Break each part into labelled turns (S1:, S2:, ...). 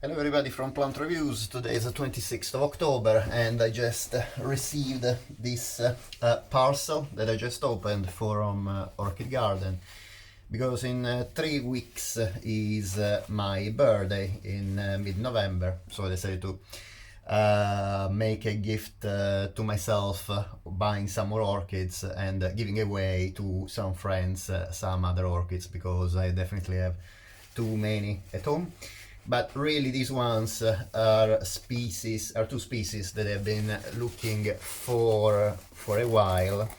S1: Hello everybody from Plant Reviews. Today is the 26th of October and I just received this parcel that I just opened from Orchid Garden because in 3 weeks is my birthday in mid-November, so I decided to make a gift to myself, buying some more orchids and giving away to some friends some other orchids because I definitely have too many at home. But really these ones are two species that I've been looking for a while.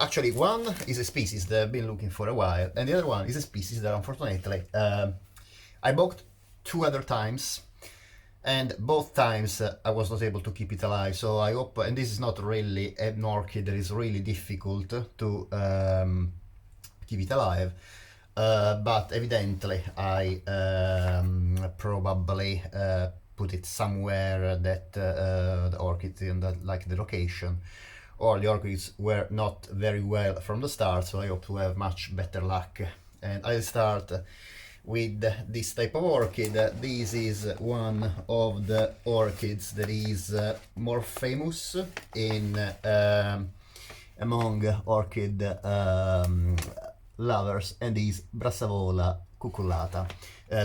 S1: Actually, one is a species that I've been looking for a while, and the other one is a species that unfortunately I bought two other times, and both times I was not able to keep it alive. So I hope, and this is not really an orchid that is really difficult to keep it alive. But evidently I probably put it somewhere that the orchids in the location, or the orchids were not very well from the start, so I hope to have much better luck. And I'll start with this type of orchid. This is one of the orchids that is more famous in among orchid lovers, and is Brassavola cucullata.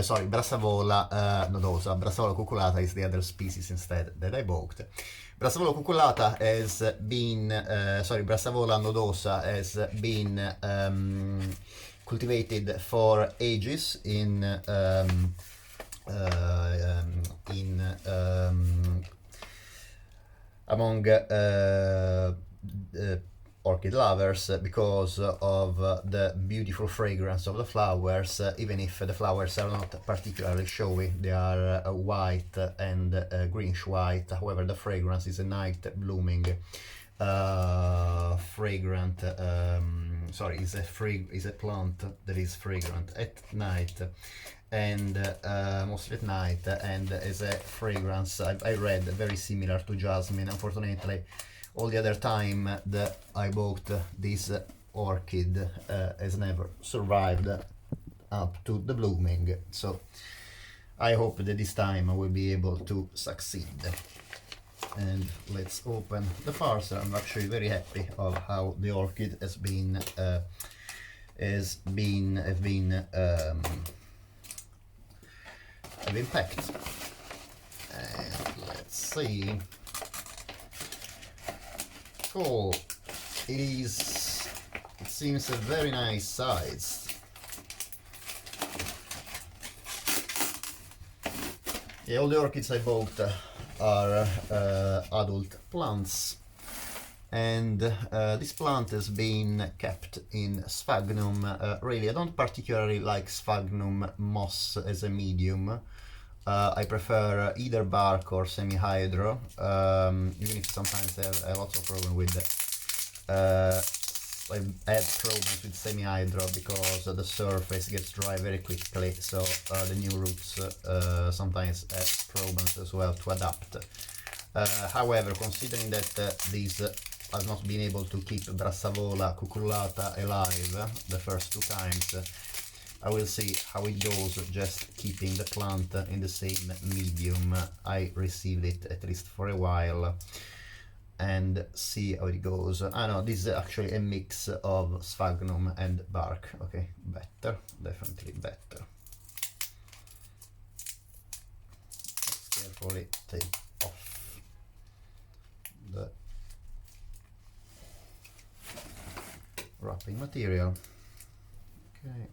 S1: Sorry, Brassavola nodosa. Brassavola cucullata is the other species instead that I bought. Brassavola cucullata has been, Brassavola nodosa has been cultivated for ages among orchid lovers because of the beautiful fragrance of the flowers, even if the flowers are not particularly showy. They are white and greenish white. However, the fragrance is a night blooming fragrant is a plant that is fragrant at night, and mostly at night, and is a fragrance I read very similar to jasmine. Unfortunately, all the other time that I bought this orchid has never survived up to the blooming, so I hope that this time I will be able to succeed. And let's open the parcel. I'm actually very happy of how the orchid has been packed. And let's see. Cool. It seems a very nice size. Yeah, all the orchids I bought are adult plants, and this plant has been kept in sphagnum. Really, I don't particularly like sphagnum moss as a medium. I prefer either bark or semi-hydro, even if sometimes I have lots of problem with I had problems with semi-hydro because the surface gets dry very quickly, so the new roots sometimes have problems as well to adapt. However, considering that these I've not been able to keep Brassavola cucullata alive the first two times, I will see how it goes just keeping the plant in the same medium I received it, at least for a while, and see how it goes. No, this is actually a mix of sphagnum and bark. Okay, better, definitely better. Let's carefully take off the wrapping material. Okay.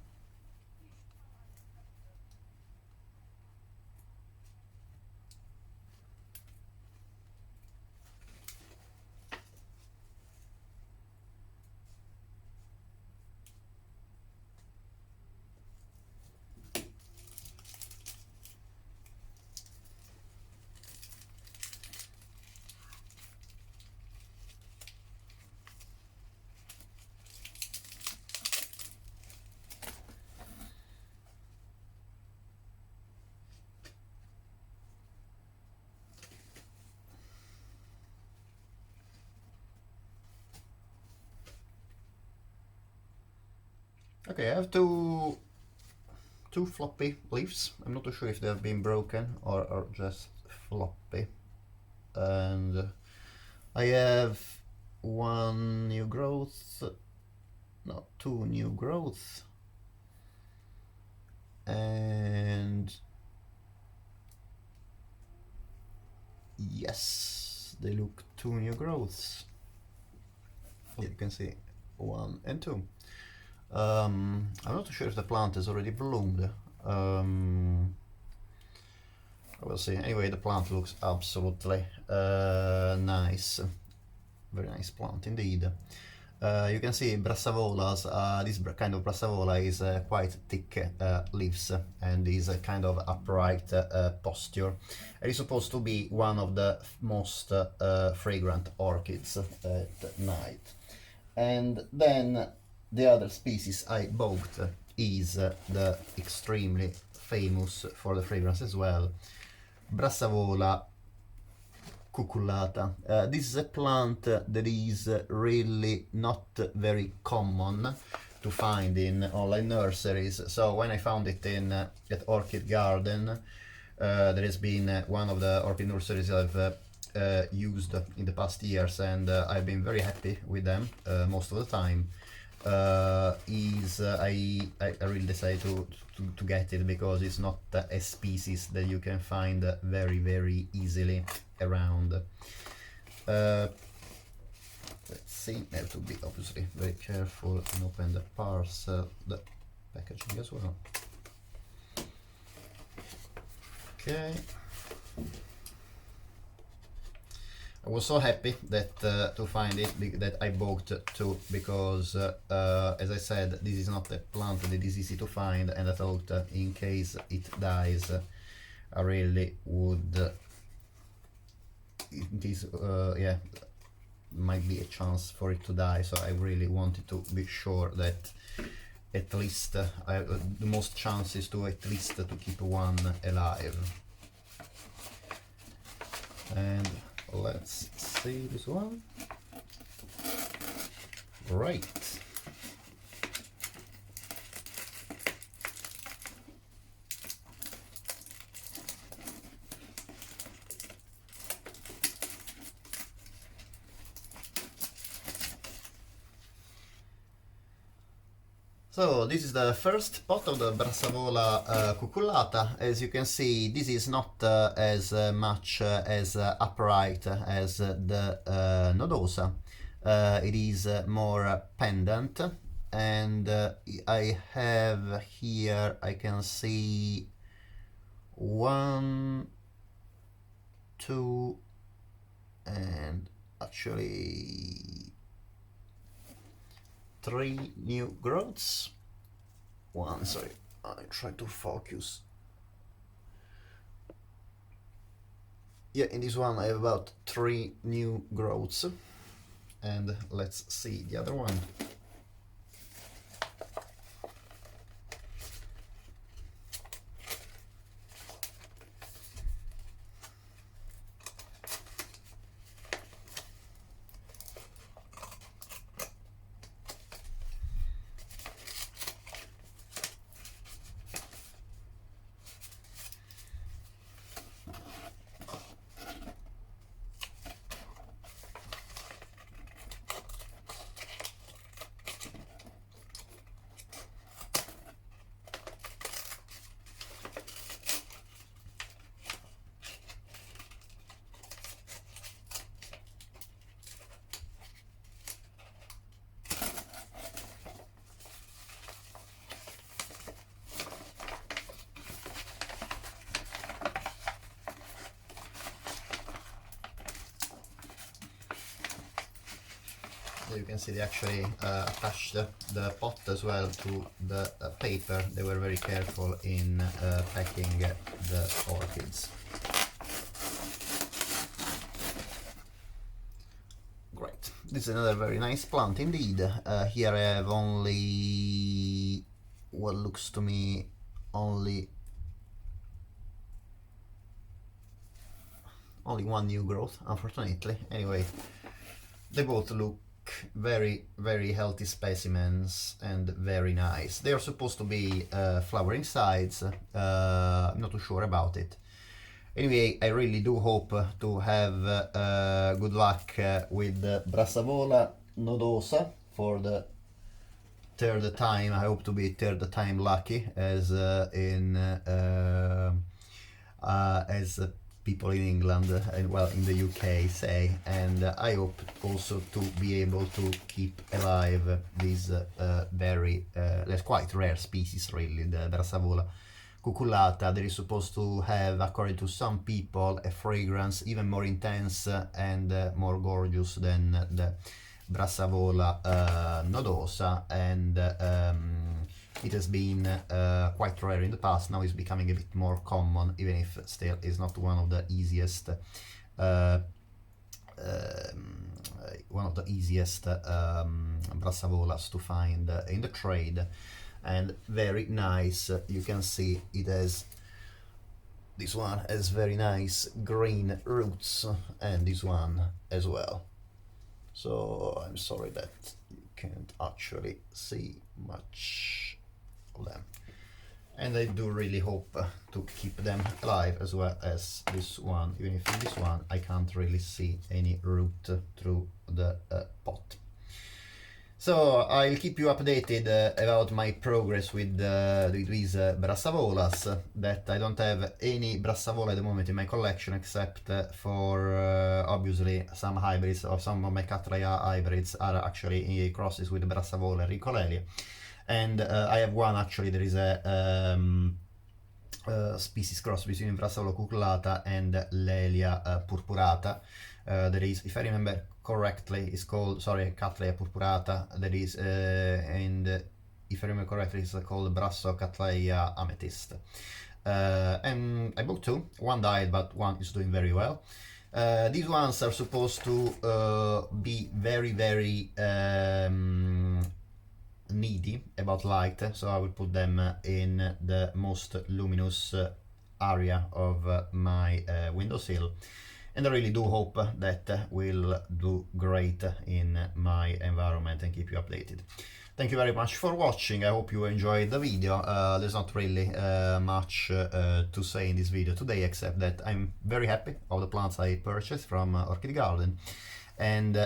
S1: Okay, I have two two floppy leaves. I'm not too sure if they have been broken or are just floppy. And I have one new growth, no, two new growths, and yes, they look two new growths. Here you can see 1 and 2. I'm not too sure if the plant has already bloomed. I will see. Anyway, the plant looks absolutely nice. Very nice plant indeed. You can see Brassavolas, this kind of Brassavola is quite thick leaves and is a kind of upright posture. It is supposed to be one of the most fragrant orchids at night. And then the other species I bought is the extremely famous for the fragrance as well, Brassavola cucullata. This is a plant that is really not very common to find in online nurseries. So when I found it in at Orchid Garden, there has been one of the orchid nurseries I've used in the past years, and I've been very happy with them most of the time. I really decided to get it because it's not a species that you can find very easily around. Let's see, I have to be obviously very careful and open the parcel, the packaging as well. Okay. I was so happy that to find it, that I bought two, because as I said, this is not a plant that is easy to find, and I thought in case it dies, I really would, it is, yeah, might be a chance for it to die, so I really wanted to be sure that at least the most chances to at least to keep one alive. And let's see this one. Right. So this is the first pot of the Brassavola cucullata. As you can see, this is not as much as upright as the nodosa. It is more pendant, and I have here, I can see 1, 2, and actually 3 new growths. Sorry, I try to focus. Yeah, in this one I have about 3 new growths, and let's see the other one. You can see they actually attached the pot as well to the paper. They were very careful in packing the orchids. Great. This is another very nice plant indeed. Here I have only what looks to me only one new growth, unfortunately. Anyway, they both look very healthy specimens and very nice. They are supposed to be flowering sides. I'm not too sure about it. Anyway, I really do hope to have good luck with Brassavola nodosa for the third time. I hope to be third time lucky, as as people in England and well in the UK say, and I hope also to be able to keep alive these very quite rare species, really, the Brassavola cucullata. That is supposed to have, according to some people, a fragrance even more intense and more gorgeous than the Brassavola nodosa, and it has been quite rare in the past. Now it's becoming a bit more common, even if still is not one of the easiest Brassavolas to find in the trade. And very nice. You can see it has, this one has very nice green roots, and this one as well. So I'm sorry that you can't actually see much of them, and I do really hope to keep them alive, as well as this one, even if in this one I can't really see any root through the pot. So I'll keep you updated about my progress with these Brassavolas. That I don't have any Brassavola at the moment in my collection, except for obviously some hybrids, or some of my Cattleya hybrids are actually crosses with Brassavola and Ricolelia. And I have one, actually, there is a species cross between Brassavola cucullata and Lelia purpurata. There is, if I remember correctly, it's called, sorry, Cattleya purpurata. That is, and if I remember correctly, it's called Cattleya amethyst. And I bought two. One died, but one is doing very well. These ones are supposed to be very needy about light, so I will put them in the most luminous area of my windowsill, and I really do hope that will do great in my environment and keep you updated. Thank you very much for watching. I hope you enjoyed the video. There's not really much to say in this video today, except that I'm very happy of the plants I purchased from Orchid Garden, and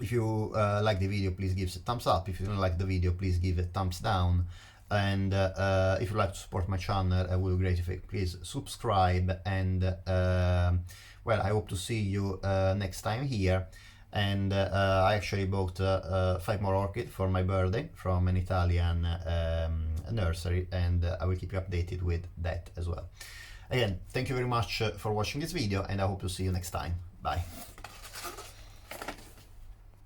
S1: if you like the video, please give it a thumbs up. If you don't like the video, please give it a thumbs down. And if you'd like to support my channel, I would be great if you please subscribe. And well, I hope to see you next time here. And I actually bought 5 more orchids for my birthday from an Italian nursery, and I will keep you updated with that as well. Again, thank you very much for watching this video, and I hope to see you next time. Bye.